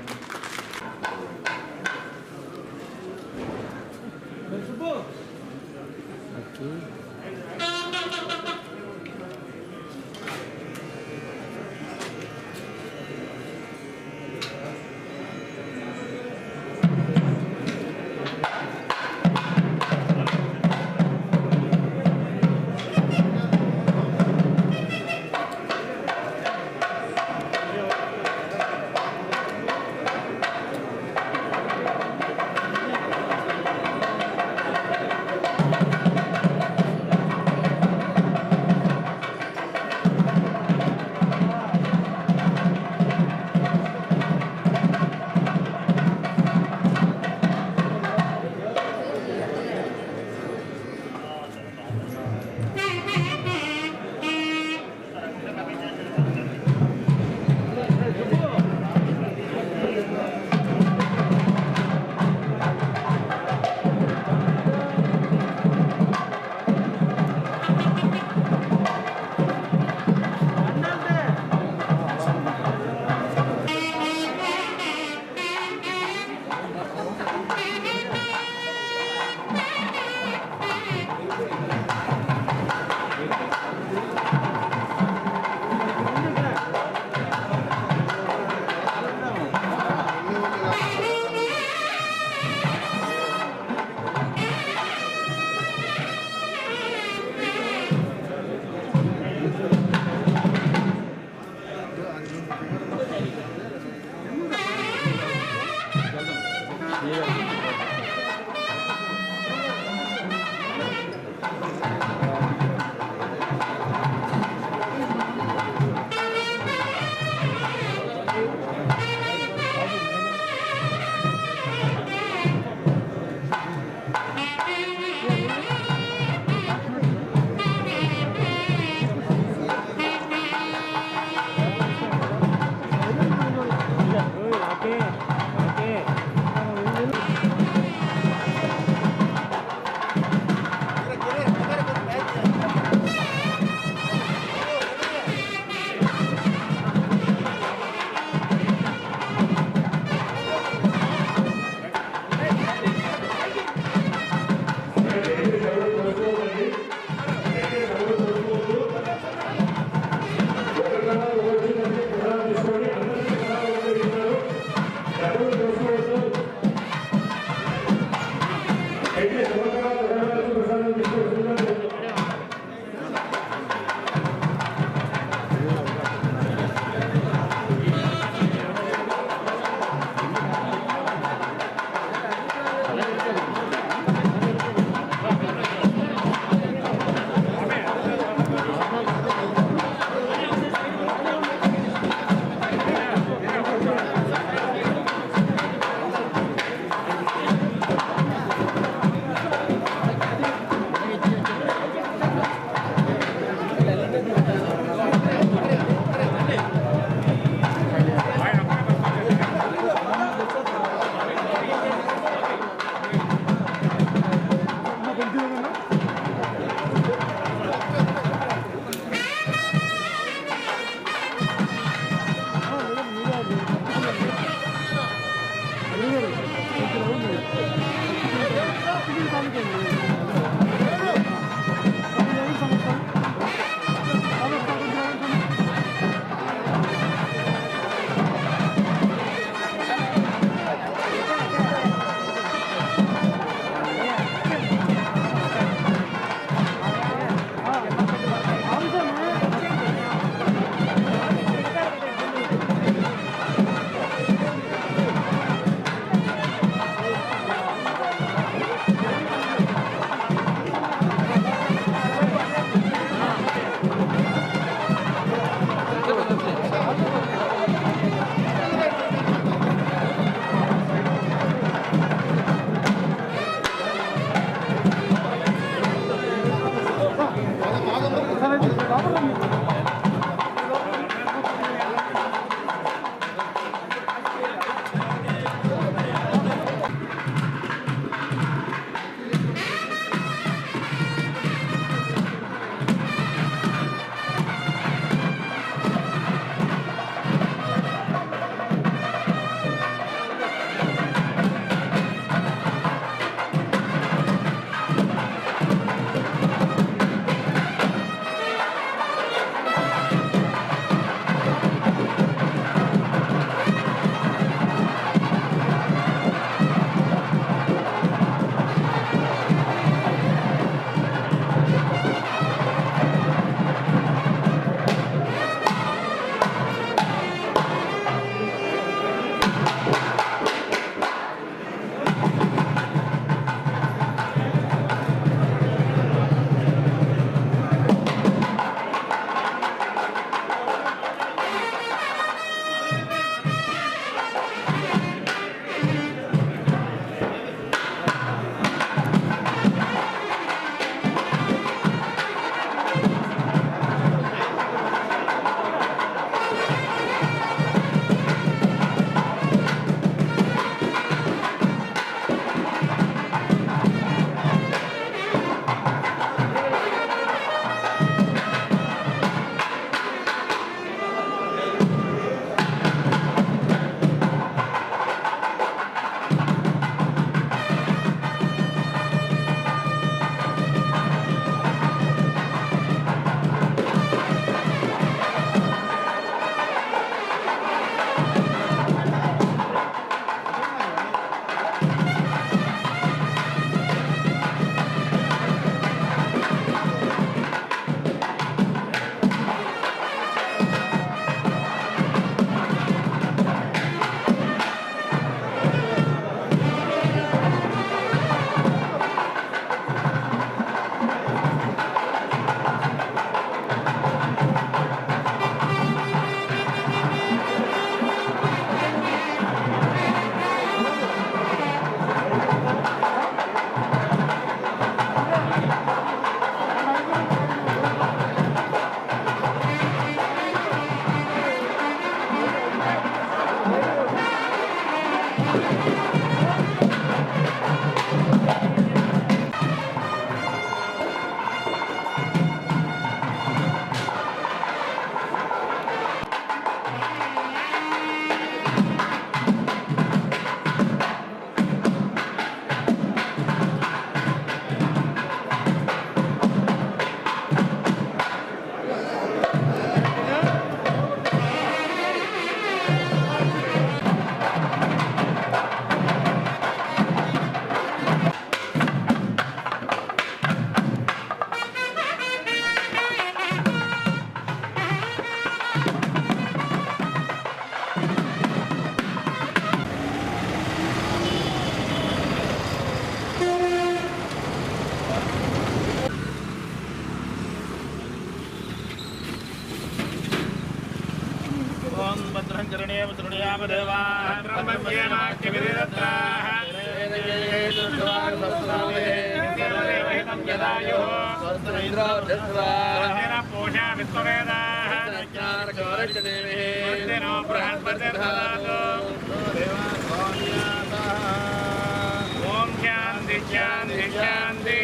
ఓం శాంతి శాంతి శాంతి.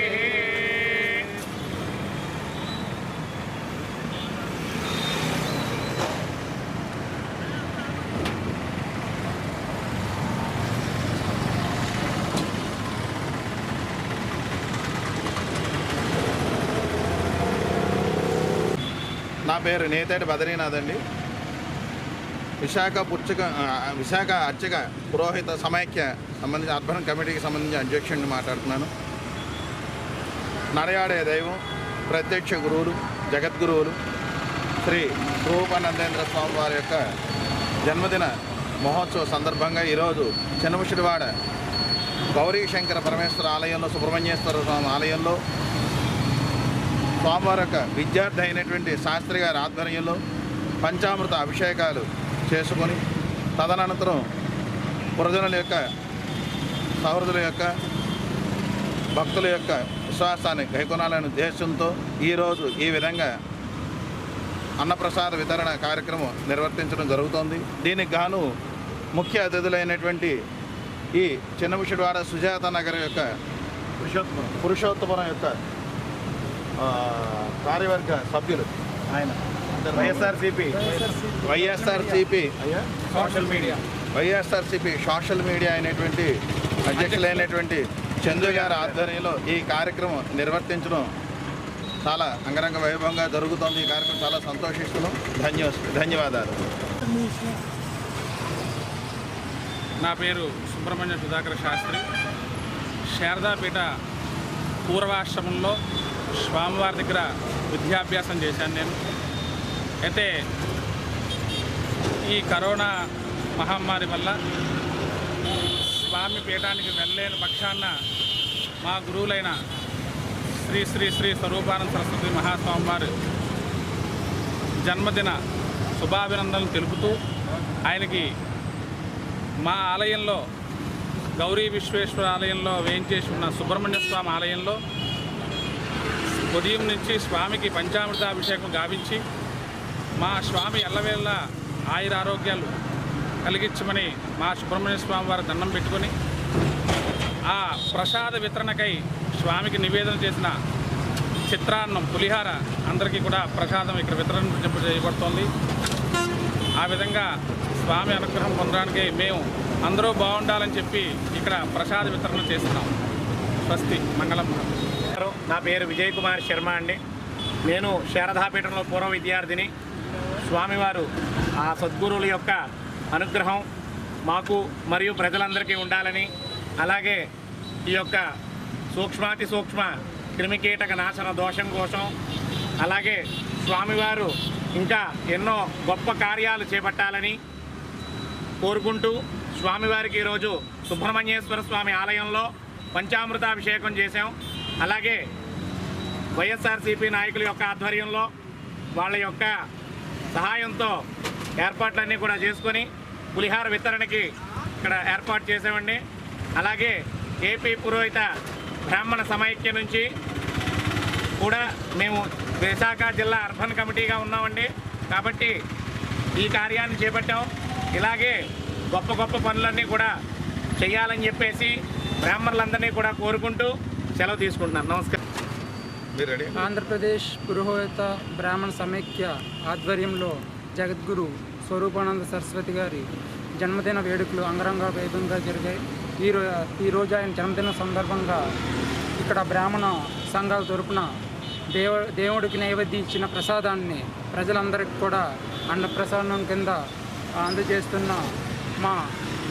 నా పేరు నేతేటి బద్రీనాథ్ అండి. విశాఖ అర్చక పురోహిత సమైక్య సంబంధించి అర్బన్ కమిటీకి సంబంధించి అధ్యక్షుడిని మాట్లాడుతున్నాను. నడయాడే దైవం ప్రత్యక్ష గురువులు జగద్గురువులు శ్రీ రూపానందేంద్ర స్వామి వారి యొక్క జన్మదిన మహోత్సవ సందర్భంగా ఈరోజు చిన్నముషిడివాడ గౌరీ శంకర పరమేశ్వర ఆలయంలో సుబ్రహ్మణ్యేశ్వర స్వామి ఆలయంలో స్వామివారి యొక్క విద్యార్థి అయినటువంటి శాస్త్రి గారి ఆధ్వర్యంలో పంచామృత అభిషేకాలు చేసుకొని తదనంతరం పురజనుల యొక్క సహృదుల యొక్క భక్తుల యొక్క విశ్వాసాన్ని గైకొనాలనే ఉద్దేశంతో ఈరోజు ఈ విధంగా అన్నప్రసాద వితరణ కార్యక్రమం నిర్వర్తించడం జరుగుతోంది. దీనికి గాను ముఖ్య అతిథులైనటువంటి ఈ చిన్నముషిడివాడ సుజాత నగర్ యొక్క పురుషోత్తపురం యొక్క కార్యవర్గ సభ్యులు ఆయన వైఎస్ఆర్సీపీ సోషల్ మీడియా అయినటువంటి అధ్యక్షులైనటువంటి చందు గారి ఆధ్వర్యంలో ఈ కార్యక్రమం నిర్వర్తించడం చాలా అంగరంగ వైభవంగా జరుగుతోంది. ఈ కార్యక్రమం చాలా సంతోషిస్తున్నాం. ధన్యవాదాలు. నా పేరు సుబ్రహ్మణ్య సుధాకర్ శాస్త్రి. శారదాపీఠ పూర్వాశ్రమంలో స్వామివారి దగ్గర విద్యాభ్యాసం చేశాను నేను. అయితే ఈ కరోనా మహమ్మారి వల్ల స్వామి పీఠానికి వెళ్ళలేని పక్షాన మా గురువులైన శ్రీ శ్రీ శ్రీ స్వరూపానంద సరస్వతి మహాస్వామివారి జన్మదిన శుభాభినందనలు తెలుపుతూ ఆయనకి మా ఆలయంలో గౌరీ విశ్వేశ్వర ఆలయంలో వేయించేసి ఉన్న సుబ్రహ్మణ్య స్వామి ఆలయంలో ఉదయం నుంచి స్వామికి పంచామృతాభిషేకం గావించి మా స్వామి ఎల్లవేళ ఆయురారోగ్యాలు కలిగించమని మా సుబ్రహ్మణ్య స్వామి వారి దండం పెట్టుకొని ఆ ప్రసాద వితరణకై స్వామికి నివేదన చేసిన చిత్రాన్నం పులిహార అందరికీ కూడా ప్రసాదం ఇక్కడ వితరణ చేయబడుతోంది. ఆ విధంగా స్వామి అనుగ్రహం పొందడానికి మేము అందరూ బాగుండాలని చెప్పి ఇక్కడ ప్రసాద వితరణ చేస్తున్నాం. స్వస్తి మంగళం. నా పేరు విజయ్ కుమార్ శర్మ అండి. నేను శారదాపీఠంలో పూర్వ విద్యార్థిని. స్వామివారు ఆ సద్గురువుల యొక్క అనుగ్రహం మాకు మరియు ప్రజలందరికీ ఉండాలని, అలాగే ఈ యొక్క సూక్ష్మాతి సూక్ష్మ క్రిమికీటక నాశన దోషం కోసం, అలాగే స్వామివారు ఇంకా ఎన్నో గొప్ప కార్యాలు చేపట్టాలని కోరుకుంటూ స్వామివారికి ఈరోజు సుబ్రహ్మణ్యేశ్వర స్వామి ఆలయంలో పంచామృతాభిషేకం చేశాం. అలాగే వైఎస్ఆర్సీపీ నాయకుల యొక్క ఆధ్వర్యంలో వాళ్ళ యొక్క సహాయంతో ఏర్పాట్లన్నీ కూడా చేసుకొని పులిహార వితరణకి ఇక్కడ ఏర్పాటు చేసామండి. అలాగే ఏపీ పురోహిత బ్రాహ్మణ సమైక్య నుంచి కూడా మేము విశాఖ జిల్లా అర్బన్ కమిటీగా ఉన్నామండి. కాబట్టి ఈ కార్యాన్ని చేపట్టాం. ఇలాగే గొప్ప గొప్ప పనులన్నీ కూడా చేయాలని చెప్పేసి బ్రాహ్మణులందరినీ కూడా కోరుకుంటూ సెలవు తీసుకుంటున్నాను. నమస్కారం. ఆంధ్రప్రదేశ్ పురోహిత బ్రాహ్మణ సమైక్య ఆధ్వర్యంలో జగద్గురు స్వరూపానంద సరస్వతి గారి జన్మదిన వేడుకలు అంగరంగ వైభవంగా జరిగాయి. ఈరోజు ఆయన జన్మదిన సందర్భంగా ఇక్కడ బ్రాహ్మణ సంఘాల తరపున దేవుడికి నైవేద్యం ఇచ్చిన ప్రసాదాన్ని ప్రజలందరికీ కూడా అన్నప్రసాదం కింద అందజేస్తున్న మా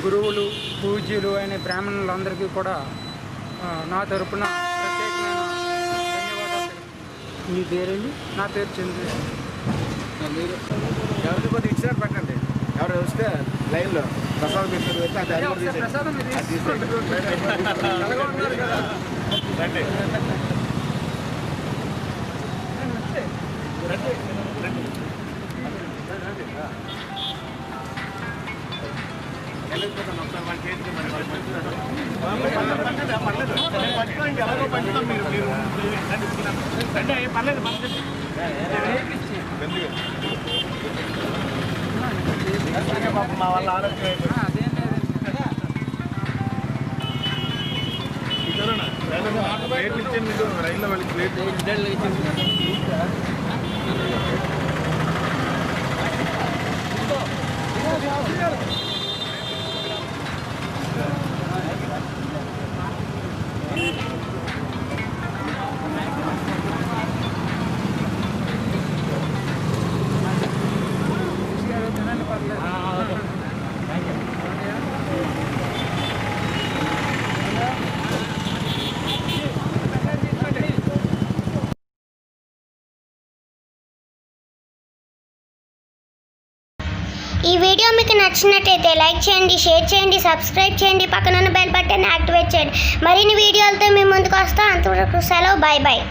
గురువులు పూజ్యులు అయిన బ్రాహ్మణులందరికీ కూడా నా తరపున ప్రత్యేకమైన ధన్యవాదాలు. మీ పేరండి? నా పేరు చంద్ర. ఎవరికి కొద్దిగా ఇచ్చినట్టు పెట్టండి. ఎవరు వస్తే లైన్లో ప్రసాదం ప్రసాదం ఉన్నారు కదా. రండి. మా వాళ్ళ ఆరోగ్యం రైల్లో వాళ్ళకి ప్లేట్ ఈ వీడియో మీకు నచ్చినట్లయితే లైక్ చేయండి, షేర్ చేయండి, సబ్స్క్రైబ్ చేయండి, పక్కన ఉన్న బెల్ బటన్ యాక్టివేట్ చేయండి. మరిన్ని వీడియోలతో మీ ముందుకు వస్తాం. అంతవరకు సెలవు. Bye bye.